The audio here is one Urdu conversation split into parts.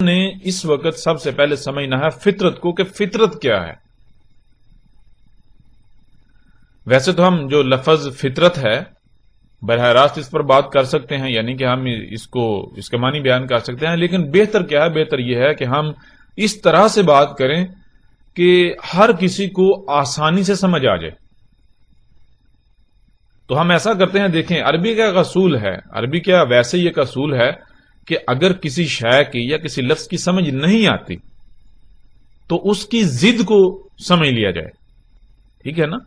نے اس وقت سب سے پہلے سمجھنا ہے فطرت کو کہ فطرت کیا ہے. ویسے تو ہم جو لفظ فطرت ہے براہ راست اس پر بات کر سکتے ہیں، یعنی کہ ہم اس کے معنی بیان کر سکتے ہیں، لیکن بہتر کیا ہے؟ بہتر یہ ہے کہ ہم اس طرح سے بات کریں کہ ہر کسی کو آسانی سے سمجھ آ جائے. تو ہم ایسا کرتے ہیں، دیکھیں عربی کا ایک اصول ہے، عربی کا ویسے یہ ایک اصول ہے کہ اگر کسی شے کی یا کسی لفظ کی سمجھ نہیں آتی تو اس کی ضد کو سمجھ لیا جائے. ٹھیک ہے نا؟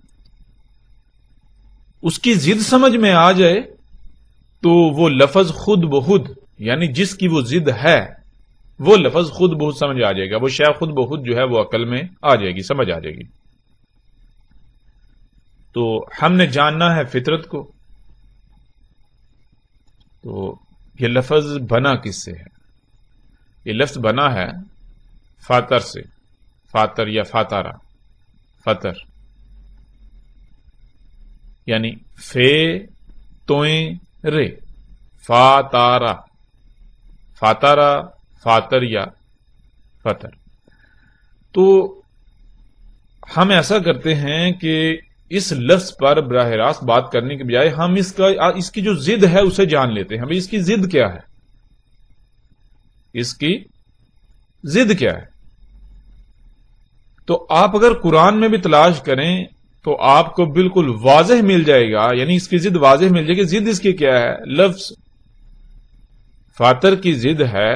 اس کی ضد سمجھ میں آ جائے تو وہ لفظ خود بخود، یعنی جس کی وہ ضد ہے وہ لفظ خود بخود سمجھ آ جائے گا، وہ شے خود بخود جو ہے وہ عقل میں آ جائے گی، سمجھ آ جائے گی. تو ہم نے جاننا ہے فطرت کو. تو یہ لفظ بنا کس سے ہے؟ یہ لفظ بنا ہے فاتر سے، فاتر یا فاتارا، فطر یعنی فے توئیں رے، فاتارا، فاتارا، فاتر یا فطر. تو ہم ایسا کرتے ہیں کہ اس لفظ پر براہ راست بات کرنے کے بجائے ہم اس کی جو ضد ہے اسے جان لیتے ہیں. اس کی ضد کیا ہے؟ اس کی ضد کیا ہے؟ تو آپ اگر قرآن میں بھی تلاش کریں تو آپ کو بالکل واضح مل جائے گا، یعنی اس کی ضد واضح مل جائے گی. ضد اس کی کیا ہے؟ لفظ فاتر کی ضد ہے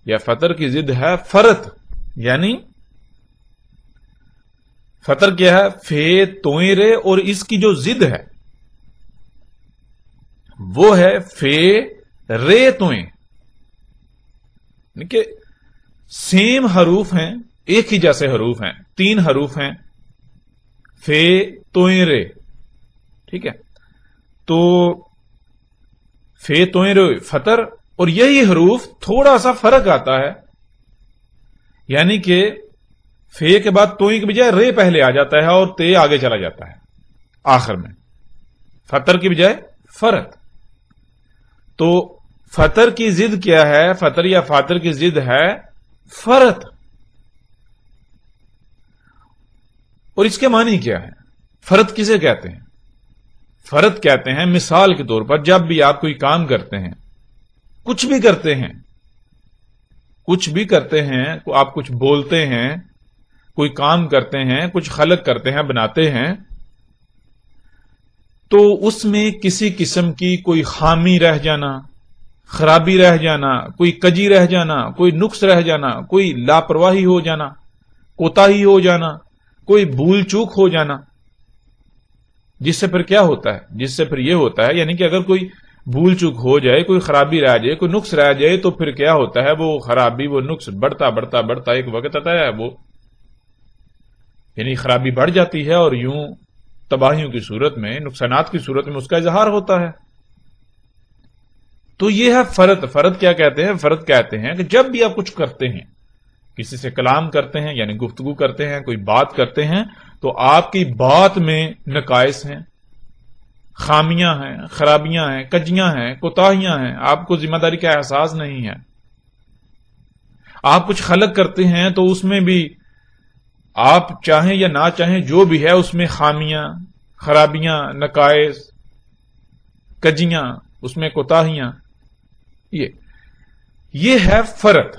یا فطر کی ضد ہے فرت، یعنی فطر کیا ہے؟ فے توئیں رے، اور اس کی جو ضد ہے وہ ہے فے رے توئیں. یعنی کہ سیم حروف ہیں، ایک ہی جیسے حروف ہیں، 3 حروف ہیں، فے توئیں رے. ٹھیک ہے؟ تو فے توئیں رے فطر، اور یہی حروف تھوڑا سا فرق آتا ہے، یعنی کہ فے کے بعد توئیں کے بجائے رے پہلے آ جاتا ہے اور تے آگے چلا جاتا ہے آخر میں، فطر کی بجائے فرت. تو فطر کی ضد کیا ہے؟ فطر یا فاتر کی ضد ہے فرت. اور اس کے معنی کیا ہے؟ فرت کسے کہتے ہیں؟ فرت کہتے ہیں مثال کے طور پر جب بھی آپ کوئی کام کرتے ہیں، کچھ بھی کرتے ہیں، آپ کچھ بولتے ہیں، کوئی کام کرتے ہیں، کچھ خلق کرتے ہیں، بناتے ہیں، تو اس میں کسی قسم کی کوئی خامی رہ جانا، خرابی رہ جانا، کوئی کجی رہ جانا، کوئی نقص رہ جانا، کوئی لاپرواہی ہو جانا، کوتاہی ہو جانا، کوئی بھول چوک ہو جانا، جس سے پھر کیا ہوتا ہے؟ جس سے پھر یہ ہوتا ہے، یعنی کہ اگر کوئی بھول چوک ہو جائے، کوئی خرابی رہ جائے، کوئی نقص رہ جائے، تو پھر کیا ہوتا ہے؟ وہ خرابی، وہ نقص بڑھتا بڑھتا بڑھتا ایک وقت آتا ہے، وہ یعنی خرابی بڑھ جاتی ہے اور یوں تباہیوں کی صورت میں، نقصانات کی صورت میں اس کا اظہار ہوتا ہے. تو یہ ہے فرت. فرت کیا کہتے ہیں؟ فرت کہتے ہیں کہ جب بھی آپ کچھ کرتے ہیں، کسی سے کلام کرتے ہیں یعنی گفتگو کرتے ہیں، کوئی بات کرتے ہیں، تو آپ کی بات میں نقائص ہیں، خامیاں ہیں، خرابیاں ہیں، کجیاں ہیں، کوتاہیاں ہیں، آپ کو ذمہ داری کا احساس نہیں ہے. آپ کچھ خلق کرتے ہیں تو اس میں بھی آپ چاہیں یا نہ چاہیں جو بھی ہے اس میں خامیاں، خرابیاں، نقائص، کجیاں، اس میں کوتاہیاں، یہ ہے فرت.